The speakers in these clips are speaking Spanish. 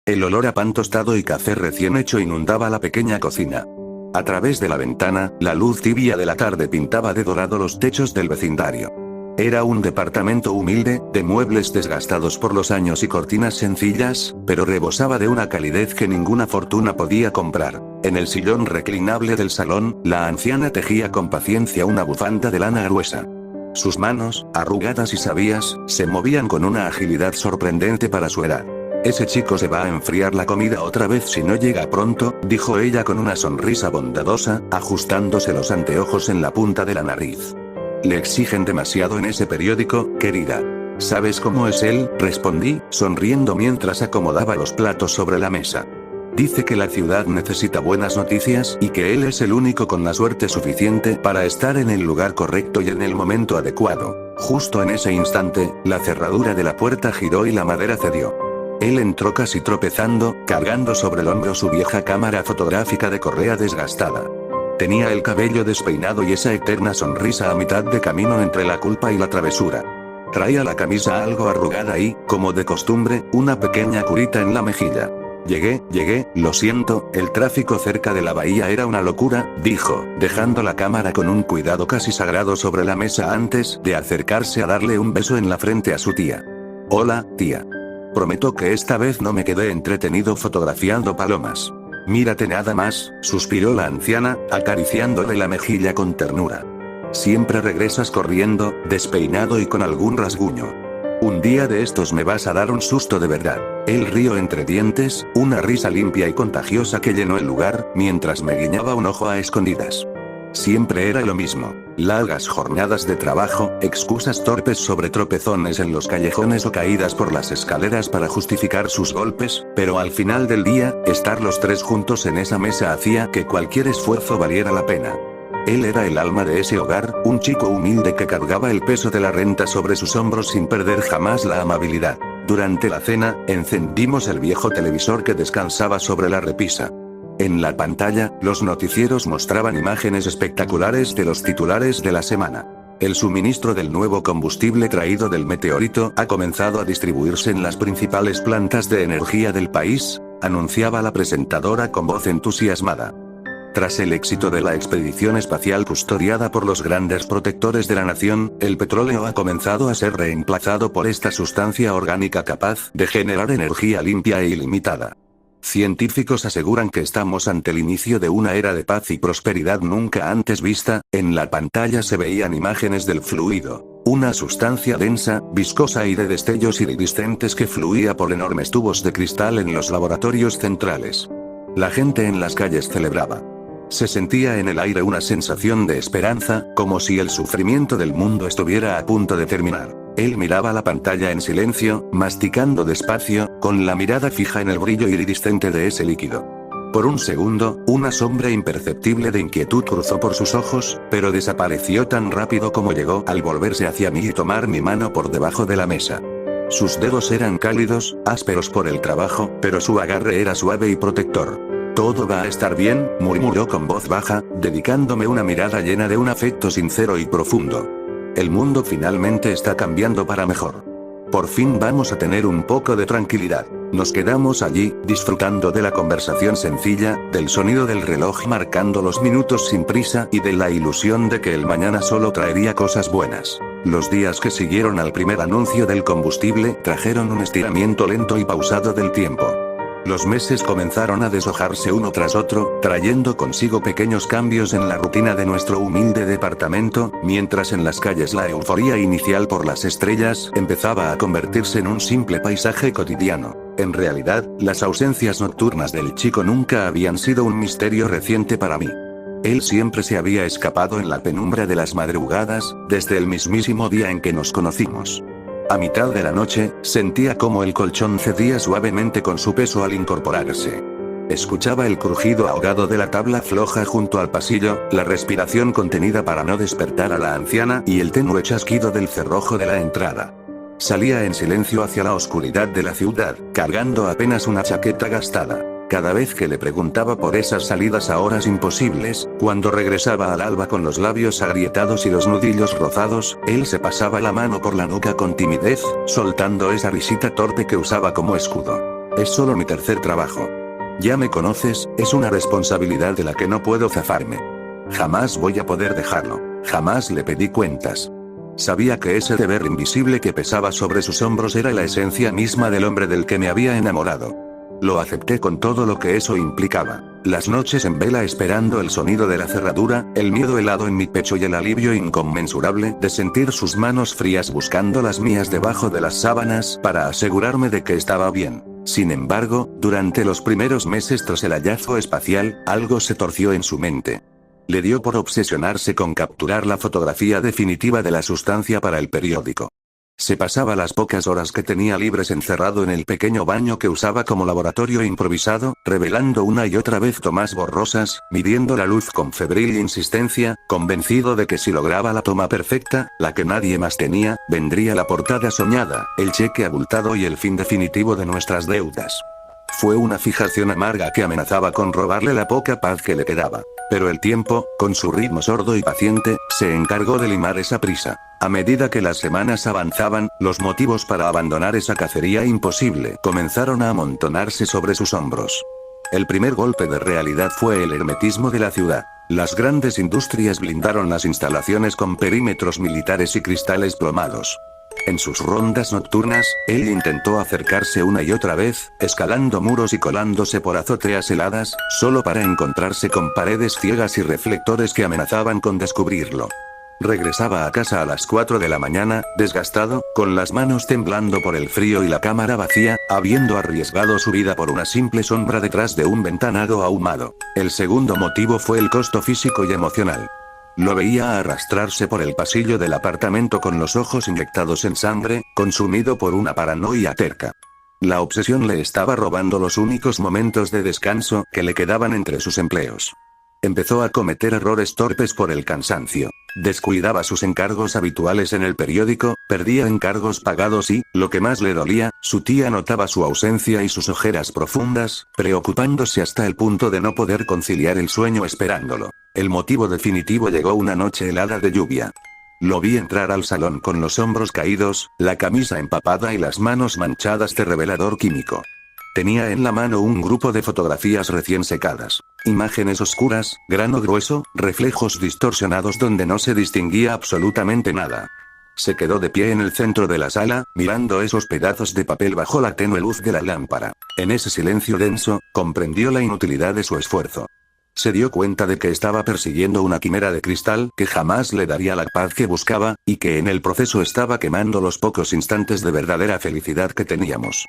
El olor a pan tostado y café recién hecho inundaba la pequeña cocina. A través de la ventana, la luz tibia de la tarde pintaba de dorado los techos del vecindario. Era un departamento humilde, de muebles desgastados por los años y cortinas sencillas, pero rebosaba de una calidez que ninguna fortuna podía comprar. En el sillón reclinable del salón, la anciana tejía con paciencia una bufanda de lana gruesa. Sus manos, arrugadas y sabias, se movían con una agilidad sorprendente para su edad. «Ese chico se va a enfriar la comida otra vez si no llega pronto», dijo ella con una sonrisa bondadosa, ajustándose los anteojos en la punta de la nariz. «Le exigen demasiado en ese periódico, querida». «¿Sabes cómo es él?», respondí, sonriendo mientras acomodaba los platos sobre la mesa. «Dice que la ciudad necesita buenas noticias y que él es el único con la suerte suficiente para estar en el lugar correcto y en el momento adecuado». Justo en ese instante, la cerradura de la puerta giró y la madera cedió. Él entró casi tropezando, cargando sobre el hombro su vieja cámara fotográfica de correa desgastada. Tenía el cabello despeinado y esa eterna sonrisa a mitad de camino entre la culpa y la travesura. Traía la camisa algo arrugada y, como de costumbre, una pequeña curita en la mejilla. Llegué, lo siento, el tráfico cerca de la bahía era una locura», dijo, dejando la cámara con un cuidado casi sagrado sobre la mesa antes de acercarse a darle un beso en la frente a su tía. «Hola, tía. Prometo que esta vez no me quedé entretenido fotografiando palomas». «Mírate nada más», suspiró la anciana, acariciándole la mejilla con ternura. «Siempre regresas corriendo, despeinado y con algún rasguño. Un día de estos me vas a dar un susto de verdad». Él rió entre dientes, una risa limpia y contagiosa que llenó el lugar, mientras me guiñaba un ojo a escondidas. Siempre era lo mismo. Largas jornadas de trabajo, excusas torpes sobre tropezones en los callejones o caídas por las escaleras para justificar sus golpes, pero al final del día, estar los tres juntos en esa mesa hacía que cualquier esfuerzo valiera la pena. Él era el alma de ese hogar, un chico humilde que cargaba el peso de la renta sobre sus hombros sin perder jamás la amabilidad. Durante la cena, encendimos el viejo televisor que descansaba sobre la repisa. En la pantalla, los noticieros mostraban imágenes espectaculares de los titulares de la semana. El suministro del nuevo combustible traído del meteorito ha comenzado a distribuirse en las principales plantas de energía del país, anunciaba la presentadora con voz entusiasmada. Tras el éxito de la expedición espacial custodiada por los grandes protectores de la nación, el petróleo ha comenzado a ser reemplazado por esta sustancia orgánica capaz de generar energía limpia e ilimitada. Científicos aseguran que estamos ante el inicio de una era de paz y prosperidad nunca antes vista. En la pantalla se veían imágenes del fluido, una sustancia densa, viscosa y de destellos iridiscentes que fluía por enormes tubos de cristal en los laboratorios centrales. La gente en las calles celebraba. Se sentía en el aire una sensación de esperanza, como si el sufrimiento del mundo estuviera a punto de terminar. Él miraba la pantalla en silencio, masticando despacio, con la mirada fija en el brillo iridiscente de ese líquido. Por un segundo, una sombra imperceptible de inquietud cruzó por sus ojos, pero desapareció tan rápido como llegó al volverse hacia mí y tomar mi mano por debajo de la mesa. Sus dedos eran cálidos, ásperos por el trabajo, pero su agarre era suave y protector. «Todo va a estar bien», murmuró con voz baja, dedicándome una mirada llena de un afecto sincero y profundo. «El mundo finalmente está cambiando para mejor. Por fin vamos a tener un poco de tranquilidad». Nos quedamos allí, disfrutando de la conversación sencilla, del sonido del reloj marcando los minutos sin prisa y de la ilusión de que el mañana solo traería cosas buenas. Los días que siguieron al primer anuncio del combustible trajeron un estiramiento lento y pausado del tiempo. Los meses comenzaron a deshojarse uno tras otro, trayendo consigo pequeños cambios en la rutina de nuestro humilde departamento, mientras en las calles la euforía inicial por las estrellas empezaba a convertirse en un simple paisaje cotidiano. En realidad, las ausencias nocturnas del chico nunca habían sido un misterio reciente para mí. Él siempre se había escapado en la penumbra de las madrugadas, desde el mismísimo día en que nos conocimos. A mitad de la noche, sentía cómo el colchón cedía suavemente con su peso al incorporarse. Escuchaba el crujido ahogado de la tabla floja junto al pasillo, la respiración contenida para no despertar a la anciana y el tenue chasquido del cerrojo de la entrada. Salía en silencio hacia la oscuridad de la ciudad, cargando apenas una chaqueta gastada. Cada vez que le preguntaba por esas salidas a horas imposibles, cuando regresaba al alba con los labios agrietados y los nudillos rozados, él se pasaba la mano por la nuca con timidez, soltando esa risita torpe que usaba como escudo. Es solo mi tercer trabajo. Ya me conoces, es una responsabilidad de la que no puedo zafarme. Jamás voy a poder dejarlo. Jamás le pedí cuentas. Sabía que ese deber invisible que pesaba sobre sus hombros era la esencia misma del hombre del que me había enamorado. Lo acepté con todo lo que eso implicaba. Las noches en vela esperando el sonido de la cerradura, el miedo helado en mi pecho y el alivio inconmensurable de sentir sus manos frías buscando las mías debajo de las sábanas para asegurarme de que estaba bien. Sin embargo, durante los primeros meses tras el hallazgo espacial, algo se torció en su mente. Le dio por obsesionarse con capturar la fotografía definitiva de la sustancia para el periódico. Se pasaba las pocas horas que tenía libres encerrado en el pequeño baño que usaba como laboratorio improvisado, revelando una y otra vez tomas borrosas, midiendo la luz con febril insistencia, convencido de que si lograba la toma perfecta, la que nadie más tenía, vendría la portada soñada, el cheque abultado y el fin definitivo de nuestras deudas. Fue una fijación amarga que amenazaba con robarle la poca paz que le quedaba. Pero el tiempo, con su ritmo sordo y paciente, se encargó de limar esa prisa. A medida que las semanas avanzaban, los motivos para abandonar esa cacería imposible comenzaron a amontonarse sobre sus hombros. El primer golpe de realidad fue el hermetismo de la ciudad. Las grandes industrias blindaron las instalaciones con perímetros militares y cristales plomados. En sus rondas nocturnas, él intentó acercarse una y otra vez, escalando muros y colándose por azoteas heladas, solo para encontrarse con paredes ciegas y reflectores que amenazaban con descubrirlo. Regresaba a casa a las 4 de la mañana, desgastado, con las manos temblando por el frío y la cámara vacía, habiendo arriesgado su vida por una simple sombra detrás de un ventanado ahumado. El segundo motivo fue el costo físico y emocional. Lo veía arrastrarse por el pasillo del apartamento con los ojos inyectados en sangre, consumido por una paranoia terca. La obsesión le estaba robando los únicos momentos de descanso que le quedaban entre sus empleos. Empezó a cometer errores torpes por el cansancio. Descuidaba sus encargos habituales en el periódico, perdía encargos pagados y, lo que más le dolía, su tía notaba su ausencia y sus ojeras profundas, preocupándose hasta el punto de no poder conciliar el sueño esperándolo. El motivo definitivo llegó una noche helada de lluvia. Lo vi entrar al salón con los hombros caídos, la camisa empapada y las manos manchadas de revelador químico. Tenía en la mano un grupo de fotografías recién secadas. Imágenes oscuras, grano grueso, reflejos distorsionados donde no se distinguía absolutamente nada. Se quedó de pie en el centro de la sala, mirando esos pedazos de papel bajo la tenue luz de la lámpara. En ese silencio denso, comprendió la inutilidad de su esfuerzo. Se dio cuenta de que estaba persiguiendo una quimera de cristal que jamás le daría la paz que buscaba, y que en el proceso estaba quemando los pocos instantes de verdadera felicidad que teníamos.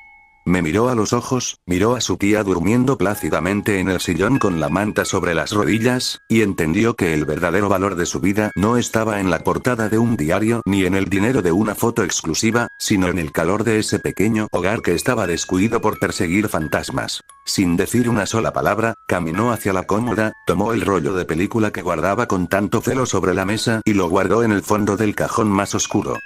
Me miró a los ojos, miró a su tía durmiendo plácidamente en el sillón con la manta sobre las rodillas, y entendió que el verdadero valor de su vida no estaba en la portada de un diario ni en el dinero de una foto exclusiva, sino en el calor de ese pequeño hogar que estaba descuido por perseguir fantasmas. Sin decir una sola palabra, caminó hacia la cómoda, tomó el rollo de película que guardaba con tanto celo sobre la mesa y lo guardó en el fondo del cajón más oscuro.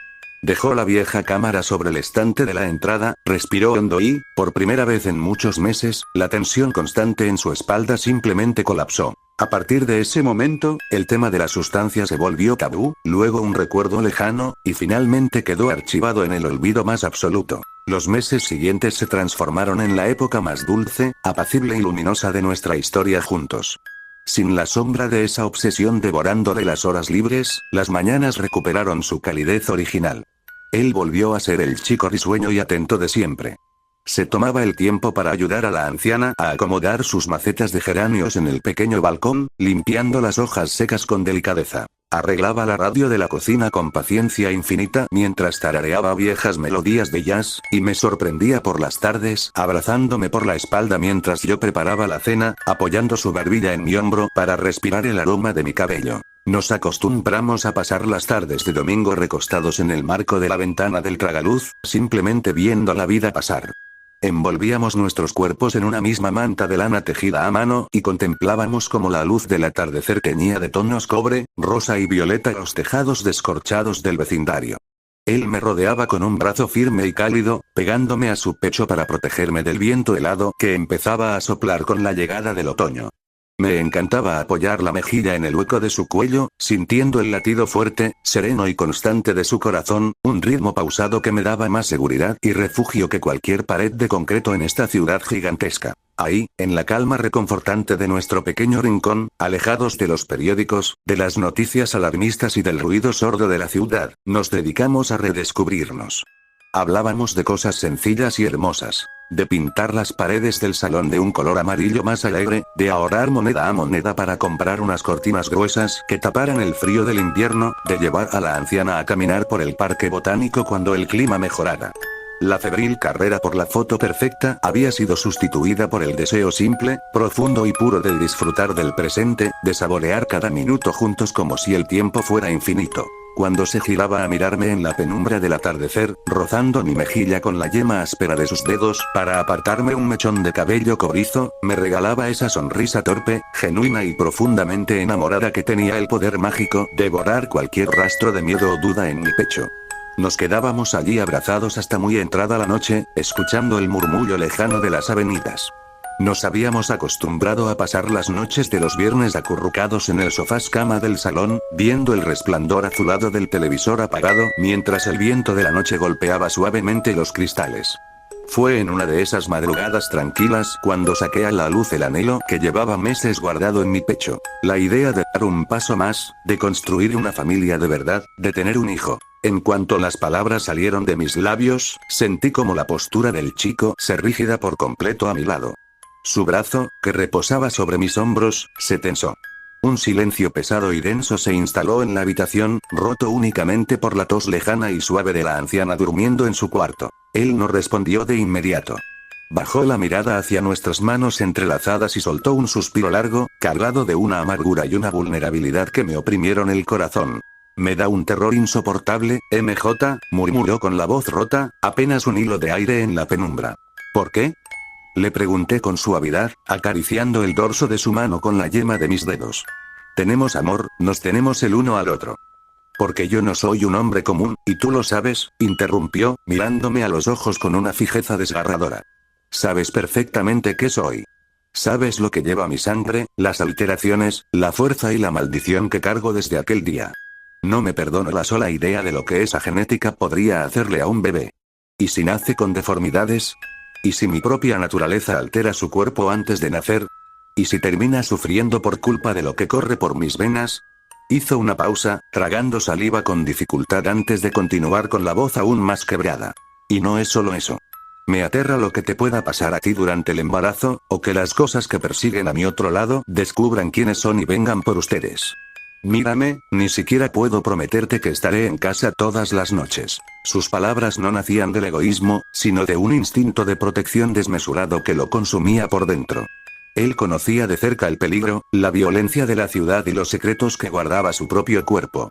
Dejó la vieja cámara sobre el estante de la entrada, respiró hondo y, por primera vez en muchos meses, la tensión constante en su espalda simplemente colapsó. A partir de ese momento, el tema de la sustancia se volvió tabú, luego un recuerdo lejano, y finalmente quedó archivado en el olvido más absoluto. Los meses siguientes se transformaron en la época más dulce, apacible y luminosa de nuestra historia juntos. Sin la sombra de esa obsesión devorándole las horas libres, las mañanas recuperaron su calidez original. Él volvió a ser el chico risueño y atento de siempre. Se tomaba el tiempo para ayudar a la anciana a acomodar sus macetas de geranios en el pequeño balcón, limpiando las hojas secas con delicadeza. Arreglaba la radio de la cocina con paciencia infinita mientras tarareaba viejas melodías de jazz, y me sorprendía por las tardes, abrazándome por la espalda mientras yo preparaba la cena, apoyando su barbilla en mi hombro para respirar el aroma de mi cabello. Nos acostumbramos a pasar las tardes de domingo recostados en el marco de la ventana del tragaluz, simplemente viendo la vida pasar. Envolvíamos nuestros cuerpos en una misma manta de lana tejida a mano y contemplábamos cómo la luz del atardecer teñía de tonos cobre, rosa y violeta los tejados descorchados del vecindario. Él me rodeaba con un brazo firme y cálido, pegándome a su pecho para protegerme del viento helado que empezaba a soplar con la llegada del otoño. Me encantaba apoyar la mejilla en el hueco de su cuello, sintiendo el latido fuerte, sereno y constante de su corazón, un ritmo pausado que me daba más seguridad y refugio que cualquier pared de concreto en esta ciudad gigantesca. Ahí, en la calma reconfortante de nuestro pequeño rincón, alejados de los periódicos, de las noticias alarmistas y del ruido sordo de la ciudad, nos dedicamos a redescubrirnos. Hablábamos de cosas sencillas y hermosas. De pintar las paredes del salón de un color amarillo más alegre, de ahorrar moneda a moneda para comprar unas cortinas gruesas que taparan el frío del invierno, de llevar a la anciana a caminar por el parque botánico cuando el clima mejorara. La febril carrera por la foto perfecta había sido sustituida por el deseo simple, profundo y puro de disfrutar del presente, de saborear cada minuto juntos como si el tiempo fuera infinito. Cuando se giraba a mirarme en la penumbra del atardecer, rozando mi mejilla con la yema áspera de sus dedos, para apartarme un mechón de cabello cobrizo, me regalaba esa sonrisa torpe, genuina y profundamente enamorada que tenía el poder mágico de borrar cualquier rastro de miedo o duda en mi pecho. Nos quedábamos allí abrazados hasta muy entrada la noche, escuchando el murmullo lejano de las avenidas. Nos habíamos acostumbrado a pasar las noches de los viernes acurrucados en el sofá cama del salón, viendo el resplandor azulado del televisor apagado mientras el viento de la noche golpeaba suavemente los cristales. Fue en una de esas madrugadas tranquilas cuando saqué a la luz el anhelo que llevaba meses guardado en mi pecho. La idea de dar un paso más, de construir una familia de verdad, de tener un hijo. En cuanto las palabras salieron de mis labios, sentí como la postura del chico se rígida por completo a mi lado. Su brazo, que reposaba sobre mis hombros, se tensó. Un silencio pesado y denso se instaló en la habitación, roto únicamente por la tos lejana y suave de la anciana durmiendo en su cuarto. Él no respondió de inmediato. Bajó la mirada hacia nuestras manos entrelazadas y soltó un suspiro largo, cargado de una amargura y una vulnerabilidad que me oprimieron el corazón. Me da un terror insoportable, MJ, murmuró con la voz rota, apenas un hilo de aire en la penumbra. ¿Por qué? Le pregunté con suavidad, acariciando el dorso de su mano con la yema de mis dedos. Tenemos amor, nos tenemos el uno al otro. Porque yo no soy un hombre común, y tú lo sabes, interrumpió, mirándome a los ojos con una fijeza desgarradora. Sabes perfectamente qué soy. Sabes lo que lleva mi sangre, las alteraciones, la fuerza y la maldición que cargo desde aquel día. No me perdono la sola idea de lo que esa genética podría hacerle a un bebé. ¿Y si nace con deformidades? ¿Y si mi propia naturaleza altera su cuerpo antes de nacer? ¿Y si termina sufriendo por culpa de lo que corre por mis venas? Hizo una pausa, tragando saliva con dificultad antes de continuar con la voz aún más quebrada. Y no es solo eso. Me aterra lo que te pueda pasar a ti durante el embarazo, o que las cosas que persiguen a mi otro lado descubran quiénes son y vengan por ustedes. Mírame, ni siquiera puedo prometerte que estaré en casa todas las noches. Sus palabras no nacían del egoísmo, sino de un instinto de protección desmesurado que lo consumía por dentro. Él conocía de cerca el peligro, la violencia de la ciudad y los secretos que guardaba su propio cuerpo.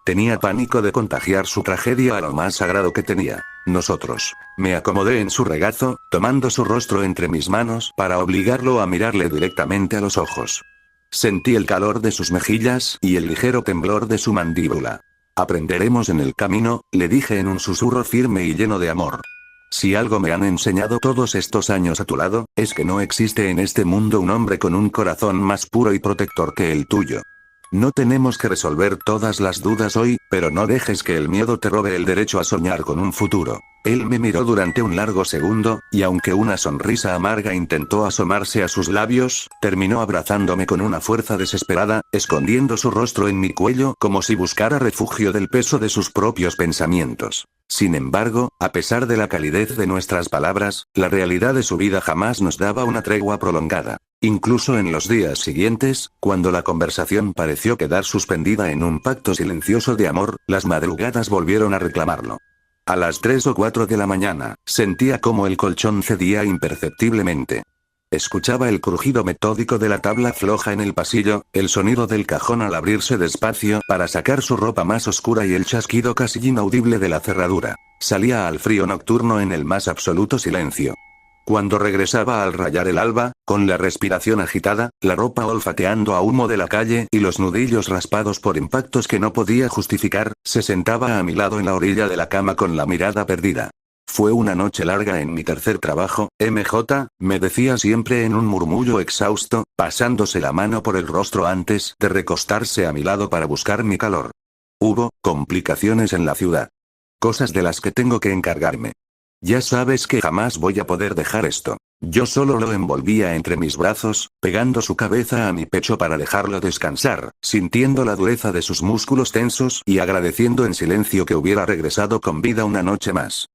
Tenía pánico de contagiar su tragedia a lo más sagrado que tenía, nosotros. Me acomodé en su regazo, tomando su rostro entre mis manos para obligarlo a mirarle directamente a los ojos. Sentí el calor de sus mejillas y el ligero temblor de su mandíbula. Aprenderemos en el camino, le dije en un susurro firme y lleno de amor. Si algo me han enseñado todos estos años a tu lado, es que no existe en este mundo un hombre con un corazón más puro y protector que el tuyo. No tenemos que resolver todas las dudas hoy, pero no dejes que el miedo te robe el derecho a soñar con un futuro. Él me miró durante un largo segundo, y aunque una sonrisa amarga intentó asomarse a sus labios, terminó abrazándome con una fuerza desesperada, escondiendo su rostro en mi cuello como si buscara refugio del peso de sus propios pensamientos. Sin embargo, a pesar de la calidez de nuestras palabras, la realidad de su vida jamás nos daba una tregua prolongada. Incluso en los días siguientes, cuando la conversación pareció quedar suspendida en un pacto silencioso de amor, las madrugadas volvieron a reclamarlo. A las 3 o 4 de la mañana, sentía como el colchón cedía imperceptiblemente. Escuchaba el crujido metódico de la tabla floja en el pasillo, el sonido del cajón al abrirse despacio para sacar su ropa más oscura y el chasquido casi inaudible de la cerradura. Salía al frío nocturno en el más absoluto silencio. Cuando regresaba al rayar el alba, con la respiración agitada, la ropa olfateando a humo de la calle y los nudillos raspados por impactos que no podía justificar, se sentaba a mi lado en la orilla de la cama con la mirada perdida. Fue una noche larga en mi tercer trabajo, MJ, me decía siempre en un murmullo exhausto, pasándose la mano por el rostro antes de recostarse a mi lado para buscar mi calor. Hubo complicaciones en la ciudad. Cosas de las que tengo que encargarme. Ya sabes que jamás voy a poder dejar esto. Yo solo lo envolvía entre mis brazos, pegando su cabeza a mi pecho para dejarlo descansar, sintiendo la dureza de sus músculos tensos y agradeciendo en silencio que hubiera regresado con vida una noche más.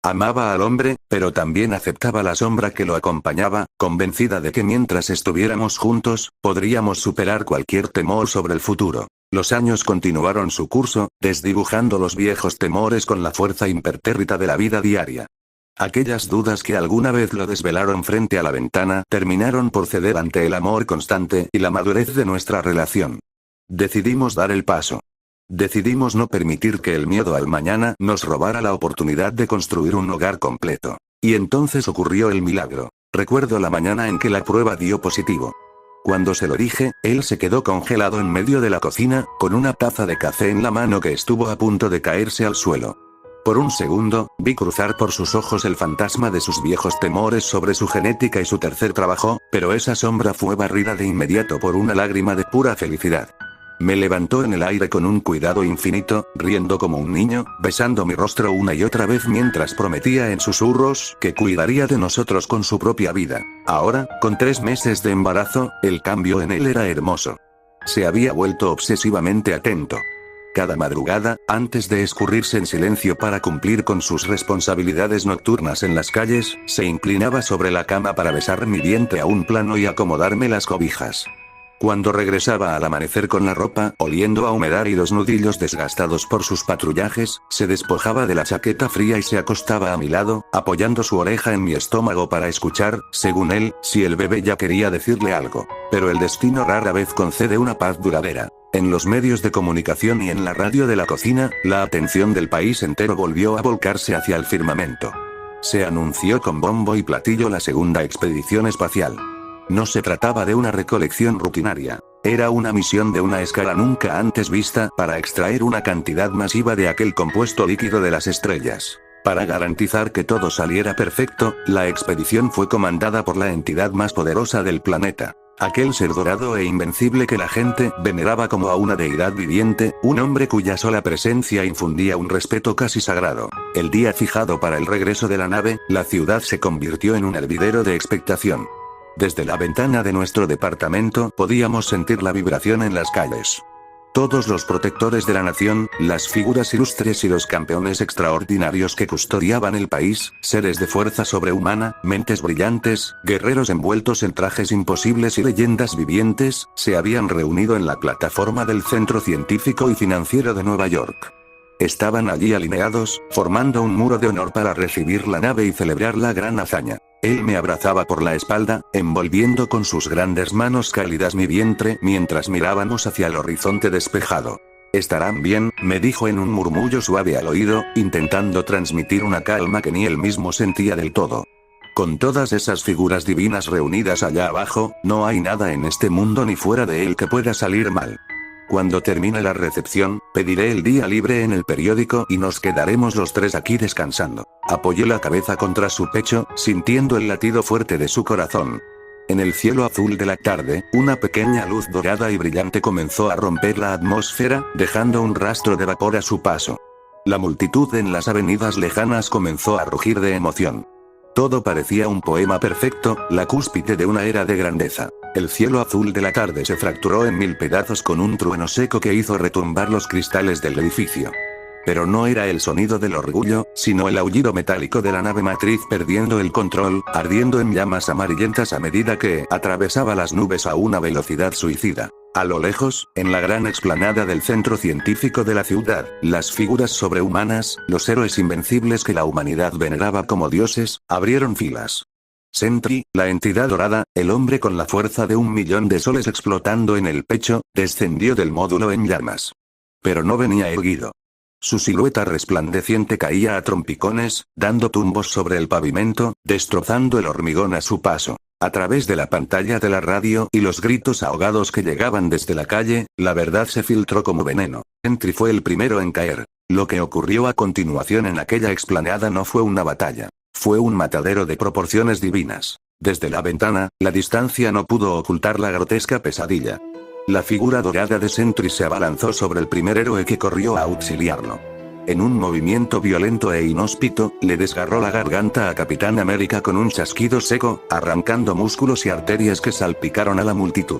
Amaba al hombre, pero también aceptaba la sombra que lo acompañaba, convencida de que mientras estuviéramos juntos, podríamos superar cualquier temor sobre el futuro. Los años continuaron su curso, desdibujando los viejos temores con la fuerza impertérrita de la vida diaria. Aquellas dudas que alguna vez lo desvelaron frente a la ventana terminaron por ceder ante el amor constante y la madurez de nuestra relación. Decidimos dar el paso. Decidimos no permitir que el miedo al mañana nos robara la oportunidad de construir un hogar completo. Y entonces ocurrió el milagro. Recuerdo la mañana en que la prueba dio positivo. Cuando se lo dije, él se quedó congelado en medio de la cocina, con una taza de café en la mano que estuvo a punto de caerse al suelo. Por un segundo, vi cruzar por sus ojos el fantasma de sus viejos temores sobre su genética y su tercer trabajo, pero esa sombra fue barrida de inmediato por una lágrima de pura felicidad. Me levantó en el aire con un cuidado infinito, riendo como un niño, besando mi rostro una y otra vez mientras prometía en susurros que cuidaría de nosotros con su propia vida. Ahora, con 3 meses de embarazo, el cambio en él era hermoso. Se había vuelto obsesivamente atento. Cada madrugada, antes de escurrirse en silencio para cumplir con sus responsabilidades nocturnas en las calles, se inclinaba sobre la cama para besar mi vientre a un plano y acomodarme las cobijas. Cuando regresaba al amanecer con la ropa oliendo a humedad y los nudillos desgastados por sus patrullajes, se despojaba de la chaqueta fría y se acostaba a mi lado, apoyando su oreja en mi estómago para escuchar, según él, si el bebé ya quería decirle algo. Pero el destino rara vez concede una paz duradera. En los medios de comunicación y en la radio de la cocina, la atención del país entero volvió a volcarse hacia el firmamento. Se anunció con bombo y platillo la segunda expedición espacial. No se trataba de una recolección rutinaria. Era una misión de una escala nunca antes vista para extraer una cantidad masiva de aquel compuesto líquido de las estrellas. Para garantizar que todo saliera perfecto, la expedición fue comandada por la entidad más poderosa del planeta. Aquel ser dorado e invencible que la gente veneraba como a una deidad viviente, un hombre cuya sola presencia infundía un respeto casi sagrado. El día fijado para el regreso de la nave, la ciudad se convirtió en un hervidero de expectación. Desde la ventana de nuestro departamento podíamos sentir la vibración en las calles. Todos los protectores de la nación, las figuras ilustres y los campeones extraordinarios que custodiaban el país, seres de fuerza sobrehumana, mentes brillantes, guerreros envueltos en trajes imposibles y leyendas vivientes, se habían reunido en la plataforma del Centro Científico y Financiero de Nueva York. Estaban allí alineados, formando un muro de honor para recibir la nave y celebrar la gran hazaña. Él me abrazaba por la espalda, envolviendo con sus grandes manos cálidas mi vientre mientras mirábamos hacia el horizonte despejado. «Estarán bien», me dijo en un murmullo suave al oído, intentando transmitir una calma que ni él mismo sentía del todo. Con todas esas figuras divinas reunidas allá abajo, no hay nada en este mundo ni fuera de él que pueda salir mal. Cuando termine la recepción, pediré el día libre en el periódico y nos quedaremos los 3 aquí descansando. Apoyé la cabeza contra su pecho, sintiendo el latido fuerte de su corazón. En el cielo azul de la tarde, una pequeña luz dorada y brillante comenzó a romper la atmósfera, dejando un rastro de vapor a su paso. La multitud en las avenidas lejanas comenzó a rugir de emoción. Todo parecía un poema perfecto, la cúspide de una era de grandeza. El cielo azul de la tarde se fracturó en 1000 pedazos con un trueno seco que hizo retumbar los cristales del edificio. Pero no era el sonido del orgullo, sino el aullido metálico de la nave matriz perdiendo el control, ardiendo en llamas amarillentas a medida que atravesaba las nubes a una velocidad suicida. A lo lejos, en la gran explanada del centro científico de la ciudad, las figuras sobrehumanas, los héroes invencibles que la humanidad veneraba como dioses, abrieron filas. Sentry, la entidad dorada, el hombre con la fuerza de 1.000.000 de soles explotando en el pecho, descendió del módulo en llamas. Pero no venía erguido. Su silueta resplandeciente caía a trompicones, dando tumbos sobre el pavimento, destrozando el hormigón a su paso. A través de la pantalla de la radio y los gritos ahogados que llegaban desde la calle, la verdad se filtró como veneno. Sentry fue el primero en caer. Lo que ocurrió a continuación en aquella explanada no fue una batalla. Fue un matadero de proporciones divinas. Desde la ventana, la distancia no pudo ocultar la grotesca pesadilla. La figura dorada de Sentry se abalanzó sobre el primer héroe que corrió a auxiliarlo. En un movimiento violento e inhóspito, le desgarró la garganta a Capitán América con un chasquido seco, arrancando músculos y arterias que salpicaron a la multitud.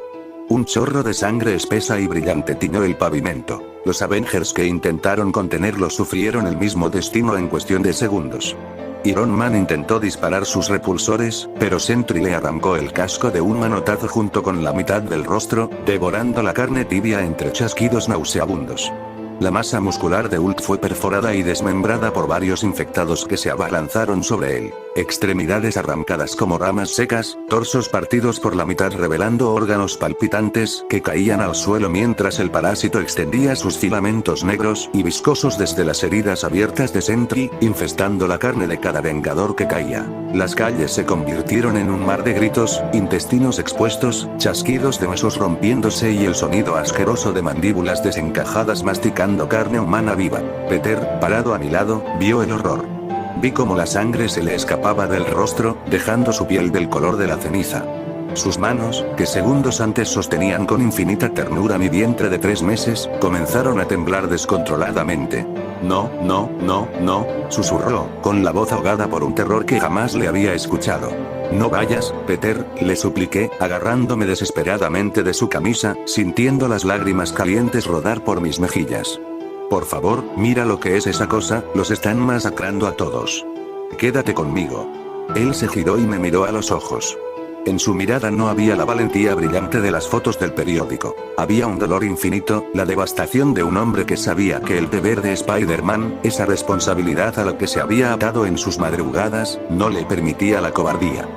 Un chorro de sangre espesa y brillante tiñó el pavimento. Los Avengers que intentaron contenerlo sufrieron el mismo destino en cuestión de segundos. Iron Man intentó disparar sus repulsores, pero Sentry le arrancó el casco de un manotazo junto con la mitad del rostro, devorando la carne tibia entre chasquidos nauseabundos. La masa muscular de Hulk fue perforada y desmembrada por varios infectados que se abalanzaron sobre él. Extremidades arrancadas como ramas secas, torsos partidos por la mitad revelando órganos palpitantes que caían al suelo mientras el parásito extendía sus filamentos negros y viscosos desde las heridas abiertas de Sentry, infestando la carne de cada vengador que caía. Las calles se convirtieron en un mar de gritos, intestinos expuestos, chasquidos de huesos rompiéndose y el sonido asqueroso de mandíbulas desencajadas masticando carne humana viva. Peter, parado a mi lado, vio el horror. Vi cómo la sangre se le escapaba del rostro, dejando su piel del color de la ceniza. Sus manos, que segundos antes sostenían con infinita ternura mi vientre de 3 meses, comenzaron a temblar descontroladamente. No, no, no, no, susurró, con la voz ahogada por un terror que jamás le había escuchado. No vayas, Peter, le supliqué, agarrándome desesperadamente de su camisa, sintiendo las lágrimas calientes rodar por mis mejillas. Por favor, mira lo que es esa cosa, los están masacrando a todos. Quédate conmigo. Él se giró y me miró a los ojos. En su mirada no había la valentía brillante de las fotos del periódico. Había un dolor infinito, la devastación de un hombre que sabía que el deber de Spider-Man, esa responsabilidad a la que se había atado en sus madrugadas, no le permitía la cobardía.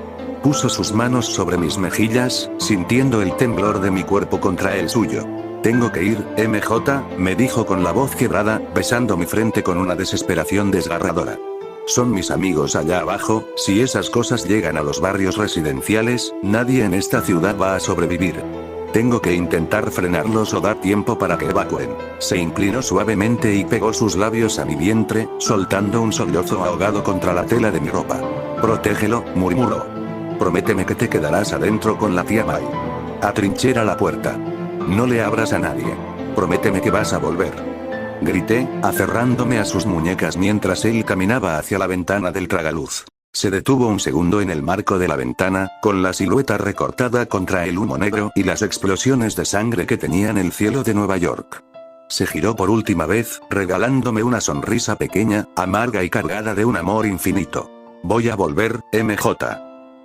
Puso sus manos sobre mis mejillas, sintiendo el temblor de mi cuerpo contra el suyo. Tengo que ir, MJ, me dijo con la voz quebrada, besando mi frente con una desesperación desgarradora. Son mis amigos allá abajo, si esas cosas llegan a los barrios residenciales, nadie en esta ciudad va a sobrevivir. Tengo que intentar frenarlos o dar tiempo para que evacúen. Se inclinó suavemente y pegó sus labios a mi vientre, soltando un sollozo ahogado contra la tela de mi ropa. Protégelo, murmuró. Prométeme que te quedarás adentro con la tía May. Atrinchera la puerta. No le abras a nadie. Prométeme que vas a volver. Grité, aferrándome a sus muñecas mientras él caminaba hacia la ventana del tragaluz. Se detuvo un segundo en el marco de la ventana, con la silueta recortada contra el humo negro y las explosiones de sangre que tenían el cielo de Nueva York. Se giró por última vez, regalándome una sonrisa pequeña, amarga y cargada de un amor infinito. Voy a volver, MJ.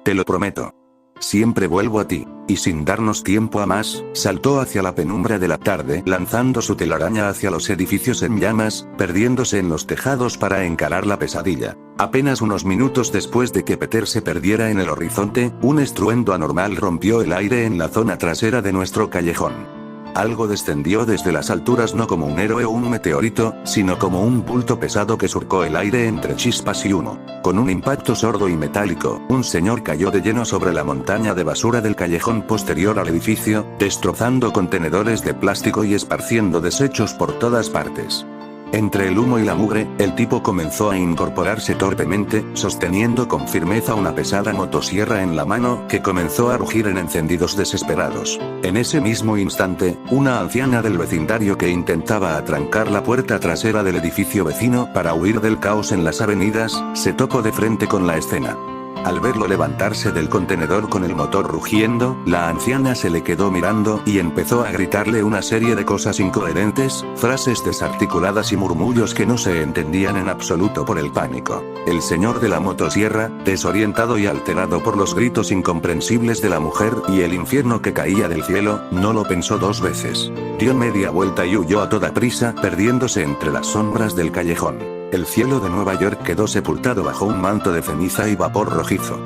Te lo prometo. Siempre vuelvo a ti. Y sin darnos tiempo a más, saltó hacia la penumbra de la tarde, lanzando su telaraña hacia los edificios en llamas, perdiéndose en los tejados para encarar la pesadilla. Apenas unos minutos después de que Peter se perdiera en el horizonte, un estruendo anormal rompió el aire en la zona trasera de nuestro callejón. Algo descendió desde las alturas no como un héroe o un meteorito, sino como un bulto pesado que surcó el aire entre chispas y humo. Con un impacto sordo y metálico, un señor cayó de lleno sobre la montaña de basura del callejón posterior al edificio, destrozando contenedores de plástico y esparciendo desechos por todas partes. Entre el humo y la mugre, el tipo comenzó a incorporarse torpemente, sosteniendo con firmeza una pesada motosierra en la mano, que comenzó a rugir en encendidos desesperados. En ese mismo instante, una anciana del vecindario que intentaba atrancar la puerta trasera del edificio vecino para huir del caos en las avenidas, se topó de frente con la escena. Al verlo levantarse del contenedor con el motor rugiendo, la anciana se le quedó mirando y empezó a gritarle una serie de cosas incoherentes, frases desarticuladas y murmullos que no se entendían en absoluto por el pánico. El señor de la motosierra, desorientado y alterado por los gritos incomprensibles de la mujer y el infierno que caía del cielo, no lo pensó 2 veces. Dio media vuelta y huyó a toda prisa, perdiéndose entre las sombras del callejón. El cielo de Nueva York quedó sepultado bajo un manto de ceniza y vapor rojizo.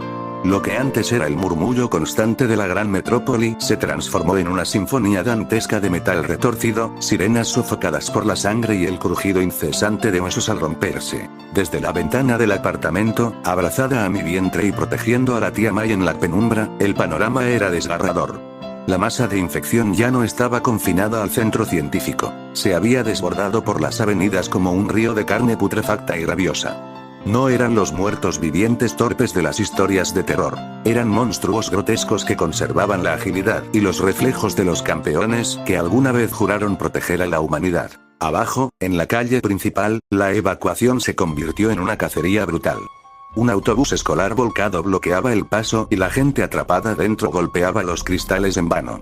Lo que antes era el murmullo constante de la gran metrópoli se transformó en una sinfonía dantesca de metal retorcido, sirenas sofocadas por la sangre y el crujido incesante de huesos al romperse. Desde la ventana del apartamento, abrazada a mi vientre y protegiendo a la tía May en la penumbra, el panorama era desgarrador. La masa de infección ya no estaba confinada al centro científico, se había desbordado por las avenidas como un río de carne putrefacta y rabiosa. No eran los muertos vivientes torpes de las historias de terror, eran monstruos grotescos que conservaban la agilidad y los reflejos de los campeones que alguna vez juraron proteger a la humanidad. Abajo, en la calle principal, la evacuación se convirtió en una cacería brutal. Un autobús escolar volcado bloqueaba el paso y la gente atrapada dentro golpeaba los cristales en vano.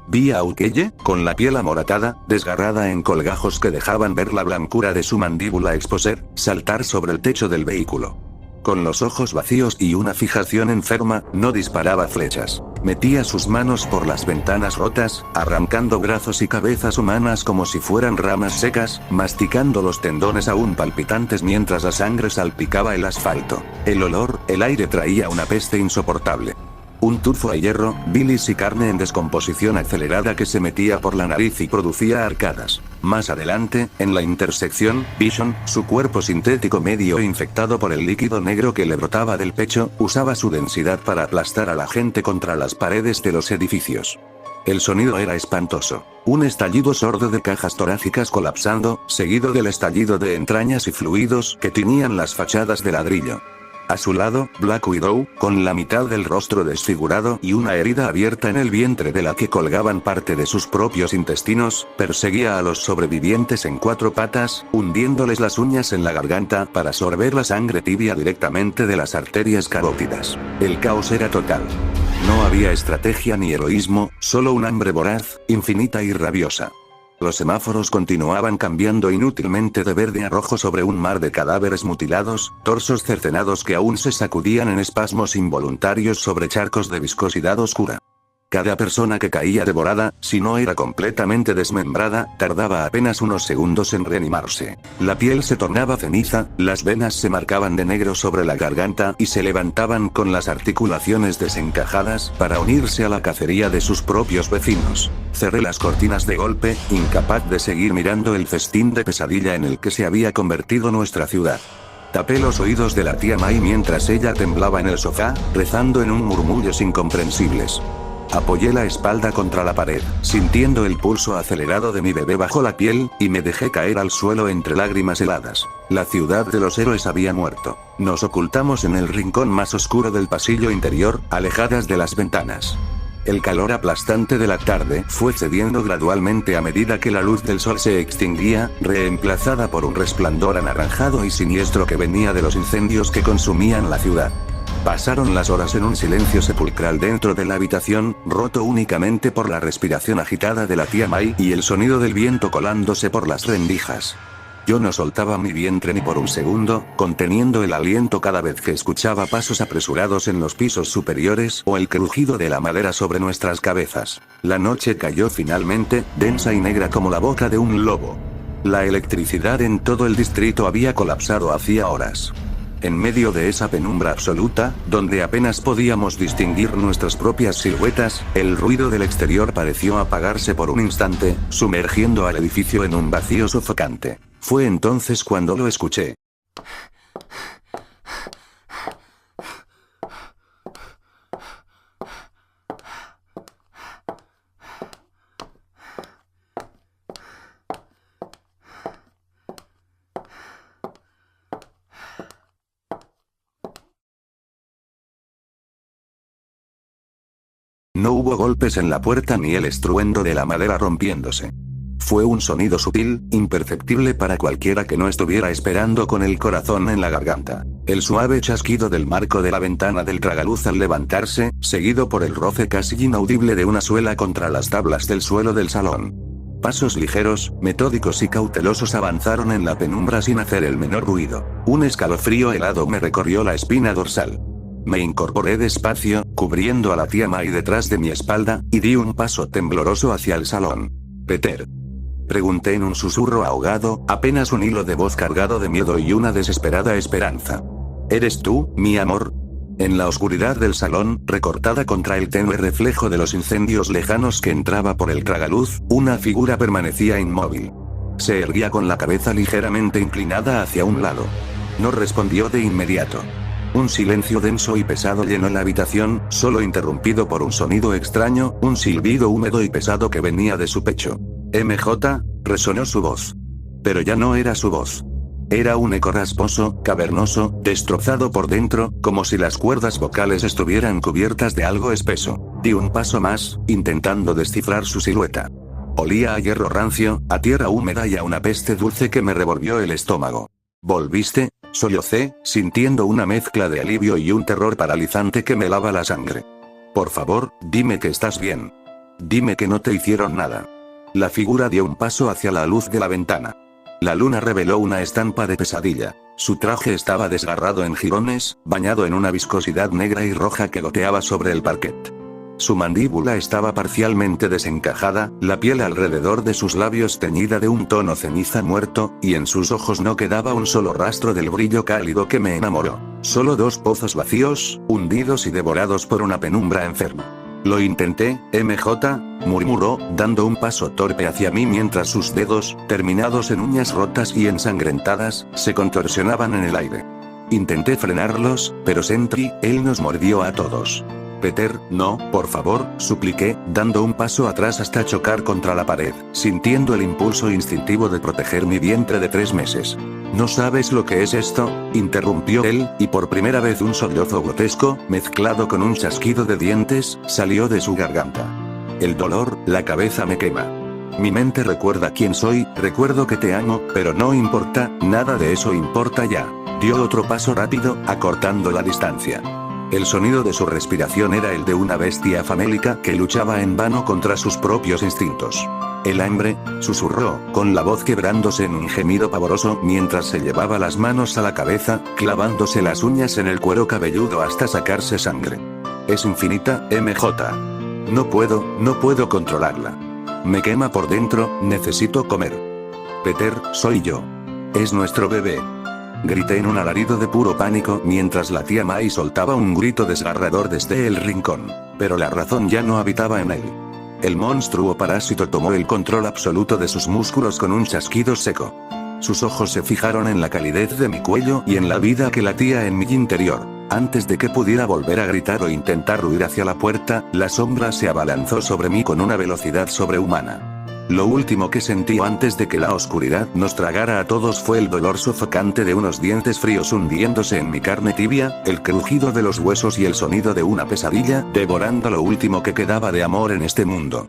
Vi a Ukeye, con la piel amoratada, desgarrada en colgajos que dejaban ver la blancura de su mandíbula exposer, saltar sobre el techo del vehículo. Con los ojos vacíos y una fijación enferma, no disparaba flechas. Metía sus manos por las ventanas rotas, arrancando brazos y cabezas humanas como si fueran ramas secas, masticando los tendones aún palpitantes mientras la sangre salpicaba el asfalto. El olor, el aire traía una peste insoportable. Un tufo a hierro, bilis y carne en descomposición acelerada que se metía por la nariz y producía arcadas. Más adelante, en la intersección, Vision, su cuerpo sintético medio infectado por el líquido negro que le brotaba del pecho, usaba su densidad para aplastar a la gente contra las paredes de los edificios. El sonido era espantoso. Un estallido sordo de cajas torácicas colapsando, seguido del estallido de entrañas y fluidos que tiñían las fachadas de ladrillo. A su lado, Black Widow, con la mitad del rostro desfigurado y una herida abierta en el vientre de la que colgaban parte de sus propios intestinos, perseguía a los sobrevivientes en cuatro patas, hundiéndoles las uñas en la garganta para sorber la sangre tibia directamente de las arterias carótidas. El caos era total. No había estrategia ni heroísmo, solo un hambre voraz, infinita y rabiosa. Los semáforos continuaban cambiando inútilmente de verde a rojo sobre un mar de cadáveres mutilados, torsos cercenados que aún se sacudían en espasmos involuntarios sobre charcos de viscosidad oscura. Cada persona que caía devorada, si no era completamente desmembrada, tardaba apenas unos segundos en reanimarse. La piel se tornaba ceniza, las venas se marcaban de negro sobre la garganta y se levantaban con las articulaciones desencajadas para unirse a la cacería de sus propios vecinos. Cerré las cortinas de golpe, incapaz de seguir mirando el festín de pesadilla en el que se había convertido nuestra ciudad. Tapé los oídos de la tía Mai mientras ella temblaba en el sofá, rezando en un murmullos incomprensibles. Apoyé la espalda contra la pared, sintiendo el pulso acelerado de mi bebé bajo la piel, y me dejé caer al suelo entre lágrimas heladas. La ciudad de los héroes había muerto. Nos ocultamos en el rincón más oscuro del pasillo interior, alejadas de las ventanas. El calor aplastante de la tarde fue cediendo gradualmente a medida que la luz del sol se extinguía, reemplazada por un resplandor anaranjado y siniestro que venía de los incendios que consumían la ciudad. Pasaron las horas en un silencio sepulcral dentro de la habitación, roto únicamente por la respiración agitada de la tía Mai y el sonido del viento colándose por las rendijas. Yo no soltaba mi vientre ni por un segundo, conteniendo el aliento cada vez que escuchaba pasos apresurados en los pisos superiores o el crujido de la madera sobre nuestras cabezas. La noche cayó finalmente, densa y negra como la boca de un lobo. La electricidad en todo el distrito había colapsado hacía horas. En medio de esa penumbra absoluta, donde apenas podíamos distinguir nuestras propias siluetas, el ruido del exterior pareció apagarse por un instante, sumergiendo al edificio en un vacío sofocante. Fue entonces cuando lo escuché. No hubo golpes en la puerta ni el estruendo de la madera rompiéndose. Fue un sonido sutil, imperceptible para cualquiera que no estuviera esperando con el corazón en la garganta. El suave chasquido del marco de la ventana del tragaluz al levantarse, seguido por el roce casi inaudible de una suela contra las tablas del suelo del salón. Pasos ligeros, metódicos y cautelosos avanzaron en la penumbra sin hacer el menor ruido. Un escalofrío helado me recorrió la espina dorsal. Me incorporé despacio, cubriendo a la tía Mai detrás de mi espalda, y di un paso tembloroso hacia el salón. «Peter», pregunté en un susurro ahogado, apenas un hilo de voz cargado de miedo y una desesperada esperanza. «¿Eres tú, mi amor?» En la oscuridad del salón, recortada contra el tenue reflejo de los incendios lejanos que entraba por el tragaluz, una figura permanecía inmóvil. Se erguía con la cabeza ligeramente inclinada hacia un lado. No respondió de inmediato. Un silencio denso y pesado llenó la habitación, solo interrumpido por un sonido extraño, un silbido húmedo y pesado que venía de su pecho. MJ, resonó su voz. Pero ya no era su voz. Era un eco rasposo, cavernoso, destrozado por dentro, como si las cuerdas vocales estuvieran cubiertas de algo espeso. Di un paso más, intentando descifrar su silueta. Olía a hierro rancio, a tierra húmeda y a una peste dulce que me revolvió el estómago. ¿Volviste? Sollocé, sintiendo una mezcla de alivio y un terror paralizante que me helaba la sangre. Por favor, dime que estás bien. Dime que no te hicieron nada. La figura dio un paso hacia la luz de la ventana. La luna reveló una estampa de pesadilla. Su traje estaba desgarrado en jirones, bañado en una viscosidad negra y roja que goteaba sobre el parquet. Su mandíbula estaba parcialmente desencajada, la piel alrededor de sus labios teñida de un tono ceniza muerto, y en sus ojos no quedaba un solo rastro del brillo cálido que me enamoró. Solo dos pozos vacíos, hundidos y devorados por una penumbra enferma. Lo intenté, MJ, murmuró, dando un paso torpe hacia mí mientras sus dedos, terminados en uñas rotas y ensangrentadas, se contorsionaban en el aire. Intenté frenarlos, pero Sentry, él nos mordió a todos. Peter, no, por favor, supliqué, dando un paso atrás hasta chocar contra la pared, sintiendo el impulso instintivo de proteger mi vientre de 3 meses. ¿No sabes lo que es esto?, interrumpió él, y por primera vez un sollozo grotesco, mezclado con un chasquido de dientes, salió de su garganta. El dolor, la cabeza me quema. Mi mente recuerda quién soy, recuerdo que te amo, pero no importa, nada de eso importa ya. Dio otro paso rápido, acortando la distancia. El sonido de su respiración era el de una bestia famélica que luchaba en vano contra sus propios instintos. El hambre, susurró, con la voz quebrándose en un gemido pavoroso mientras se llevaba las manos a la cabeza, clavándose las uñas en el cuero cabelludo hasta sacarse sangre. Es infinita, MJ. No puedo controlarla. Me quema por dentro, necesito comer. Peter, soy yo. Es nuestro bebé. Grité en un alarido de puro pánico mientras la tía May soltaba un grito desgarrador desde el rincón. Pero la razón ya no habitaba en él. El monstruo parásito tomó el control absoluto de sus músculos con un chasquido seco. Sus ojos se fijaron en la calidez de mi cuello y en la vida que latía en mi interior. Antes de que pudiera volver a gritar o intentar huir hacia la puerta, la sombra se abalanzó sobre mí con una velocidad sobrehumana. Lo último que sentí antes de que la oscuridad nos tragara a todos fue el dolor sofocante de unos dientes fríos hundiéndose en mi carne tibia, el crujido de los huesos y el sonido de una pesadilla, devorando lo último que quedaba de amor en este mundo.